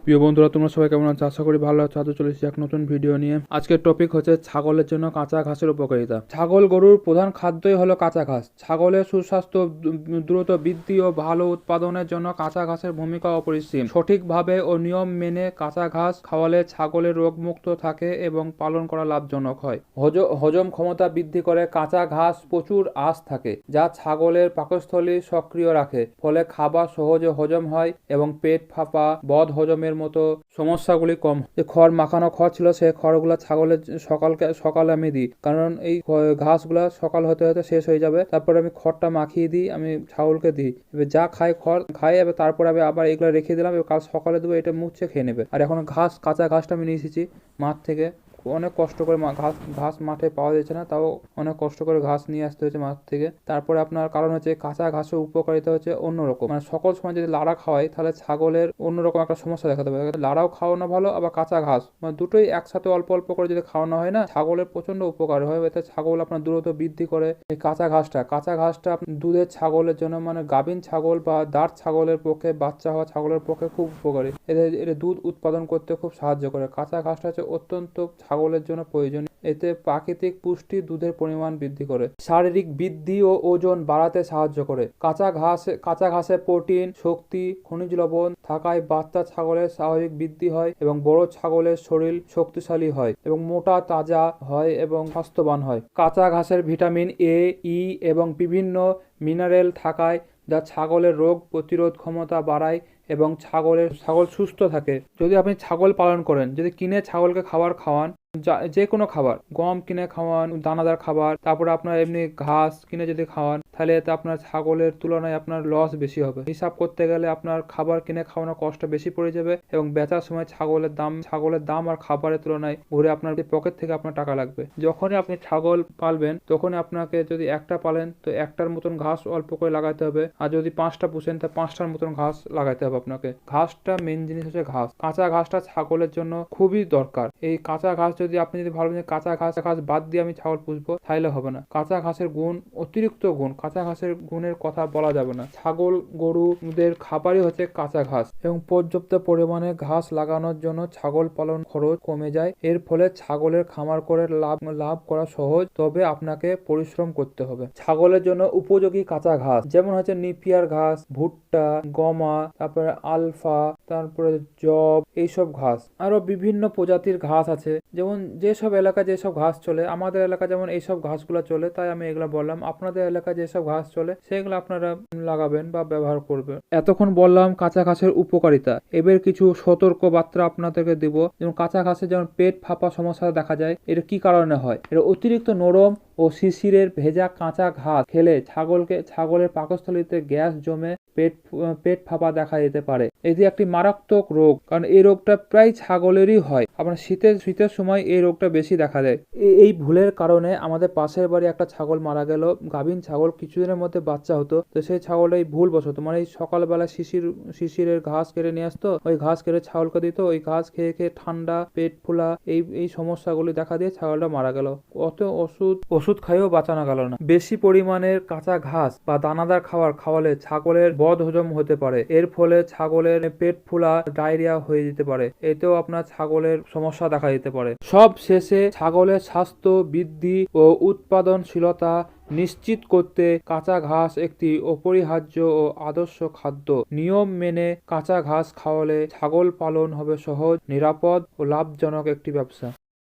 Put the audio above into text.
প্রিয় বন্ধুরা, তোমরা সবাই কেমন আছো? আশা করি ভালো আছো। আজও চলে এসেছি এক নতুন ভিডিও নিয়ে। আজকের টপিক হচ্ছে ছাগলের জন্য কাঁচা ঘাসের উপকারিতা। ছাগল গরুর প্রধান খাদ্যই হলো কাঁচা ঘাস। ছাগলের সুস্বাস্থ্য, দ্রুত বৃদ্ধি ও ভালো উৎপাদনের জন্য কাঁচা ঘাসের ভূমিকা অপরিসীম। সঠিকভাবে ও নিয়ম মেনে কাঁচা ঘাস খাওয়ালে ছাগলের রোগমুক্ত থাকে এবং পালন করা লাভজনক হয়। হজম ক্ষমতা বৃদ্ধি করে। কাঁচা ঘাস প্রচুর আঁশ থাকে, যা ছাগলের পাকস্থলী সক্রিয় রাখে, ফলে খাবার সহজে হজম হয় এবং পেট ফাঁপা, বদ হজমের মতো সমস্যাগুলি কম। যে খড় মাখানো খড় ছিল, সেই খড়গুলা ছাগলের সকালে আমি দিই, কারণ এই ঘাসগুলা সকাল হতে হতে শেষ হয়ে যাবে। তারপরে আমি খড়টা মাখিয়ে দিই, আমি ছাগলকে দিই। এবার যা খায় খড় খায়, এবার তারপরে আমি আবার এগুলো রেখে দিলাম, এবার কাল সকালে দেবো, এটা মুছে খেয়ে নেবে। আর এখন কাঁচা ঘাসটা আমি নিয়ে এসেছি মাঠ থেকে। অনেক কষ্ট করে ঘাস মাঠে পাওয়া যাচ্ছে না, তাও অনেক কষ্ট করে ঘাস নিয়ে আসতে হচ্ছে মাঠ থেকে। তারপরে আপনার কারণ হচ্ছে কাঁচা ঘাসের উপকারিতা হচ্ছে অন্যরকম। মানে সকল সময় যদি লাড়া খাওয়াই, তাহলে ছাগলের অন্যরকম একটা সমস্যা দেখা দেবে। লাড়াও খাওয়ানো ভালো, আবার কাঁচা ঘাস, মানে দুটোই একসাথে অল্প অল্প করে যদি খাওয়ানো হয় না, ছাগলের প্রচন্ড উপকার হয়। এতে ছাগল আপনার দ্রুত বৃদ্ধি করে। এই কাঁচা ঘাসটা দুধের ছাগলের জন্য, মানে গাভীন ছাগল বা দাঁড় ছাগলের পক্ষে, বাচ্চা হওয়া ছাগলের পক্ষে খুব উপকারী। এদের দুধ উৎপাদন করতে খুব সাহায্য করে। কাঁচা ঘাসটা হচ্ছে অত্যন্ত ছাগলের জন্য প্রয়োজনীয়। এতে প্রাকৃতিক পুষ্টি দুধের পরিমাণ বৃদ্ধি করে, শারীরিক বৃদ্ধি ও ওজন বাড়াতে সাহায্য করে। কাঁচা ঘাসে প্রোটিন, শক্তি, খনিজ লবণ থাকায় বাচ্চা ছাগলের স্বাভাবিক বৃদ্ধি হয় এবং বড় ছাগলের শরীর শক্তিশালী হয় এবং মোটা তাজা হয় এবং স্বাস্থ্যবান হয়। কাঁচা ঘাসের ভিটামিন এ, ই এবং বিভিন্ন মিনারেল থাকায় যা ছাগলের রোগ প্রতিরোধ ক্ষমতা বাড়ায় এবং ছাগল সুস্থ থাকে। যদি আপনি ছাগল পালন করেন, যদি কিনে ছাগলকে খাবার খাওয়ান, যে কোনো খাবার, গম কিনে খাওয়ান, দানাদার খাবার, তারপরে আপনার এমনি ঘাস কিনে যদি খাওয়ান, তাহলে এতে আপনার ছাগলের তুলনায় আপনার লস বেশি হবে। হিসাব করতে গেলে আপনার খাবার কিনে খাওয়ানোর কষ্ট বেশি পড়ে যাবে এবং বেচার সময় ছাগলের দাম আর খাবারের তুলনায় ঘুরে আপনার পকেট থেকে আপনার টাকা লাগবে। যখনই আপনি ছাগল পালবেন, তখনই আপনাকে, যদি একটা পালেন তো একটার মতন ঘাস অল্প করে লাগাতে হবে, আর যদি 5টা পুষেন তা 5টার মতন ঘাস লাগাতে হবে আপনাকে। ঘাসটা মেন জিনিস হচ্ছে ঘাস। কাঁচা ঘাসটা ছাগলের জন্য খুবই দরকার। এই কাঁচা ঘাস আপনি যদি ভাববেন যে কাঁচা ঘাস বাদ দিয়ে আমি ছাগল পুষবো, তাহলে হবে না। কাঁচা ঘাসের গুণ, অতিরিক্ত গুণ, কাঁচা ঘাসের গুণের কথা বলা যাবে না। ছাগল গরুদের খাবারই হচ্ছে কাঁচা ঘাস এবং পর্যাপ্ত পরিমাণে ঘাস লাগানোর জন্য ছাগল পালন খরচ কমে যায়। এর ফলে ছাগলের খামার করে লাভ করা সহজ, তবে আপনাকে পরিশ্রম করতে হবে। ছাগলের জন্য উপযোগী কাঁচা ঘাস যেমন হচ্ছে নিপিয়ার ঘাস, ভুট্টা, গমা, তারপরে আলফা, তারপরে জব, এইসব ঘাস। আরো বিভিন্ন প্রজাতির ঘাস আছে, যেমন যেসব এলাকায় যেসব ঘাস চলে। আমাদের এলাকা যেমন এইসব ঘাসগুলো চলে, তাই আমি এগুলো বললাম। আপনাদের এলাকায় যেসব ঘাস চলে সেগুলো আপনারা লাগাবেন বা ব্যবহার করবেন। এতক্ষণ বললাম কাঁচা ঘাসের উপকারিতা। এবার কিছু সতর্ক বার্তা আপনাদেরকে দিব। যেমন কাঁচা ঘাসে যেমন পেট ফাঁপা সমস্যা দেখা যায়, এটা কি কারণে হয়? এটা অতিরিক্ত নরম ও শিশিরের ভেজা কাঁচা ঘাস খেলে ছাগলের পাকস্থলীতে গ্যাস জমে পেট ফাঁপা দেখা যেতে পারে। এটি একটি মারাত্মক রোগ, কারণ এই রোগটা প্রায় ছাগলেরই হয়। আপনার শীতের সময় এই রোগটা বেশি দেখা দেয়। এই ভুলের কারণে আমাদের পাশের বাড়ি একটা ছাগল মারা গেল। গাভীন ছাগল, কিছুদিনের মধ্যে বাচ্চা হতো। তো সেই ছাগলটা এই ভুল বসত, মানে এই সকালবেলা শিশিরের ঘাস কেটে নিয়ে আসতো, ওই ঘাস কেটে ছাগলকে দিত। ওই ঘাস খেয়ে খেয়ে ঠান্ডা, পেট ফোলা, এই সমস্যাগুলি দেখা দিয়ে ছাগলটা মারা গেল। অত ওষুধ খাইয়েও বাঁচানো গেল না। বেশি পরিমাণের কাঁচা ঘাস বা দানাদার খাবার খাওয়ালে ছাগলের বদ হজম হতে পারে। এর ফলে ছাগলের পেট ফোলা, ডায়রিয়া হয়ে যেতে পারে। এতেও আপনার ছাগলের সমস্যা দেখা দিতে পারে। সব শেষে ছাগলের স্বাস্থ্য বৃদ্ধি ও উৎপাদনশীলতা নিশ্চিত করতে কাঁচা ঘাস একটি অপরিহার্য ও আদর্শ খাদ্য। নিয়ম মেনে কাঁচা ঘাস খাওয়ালে ছাগল পালন হবে সহজ, নিরাপদ ও লাভজনক একটি ব্যবসা।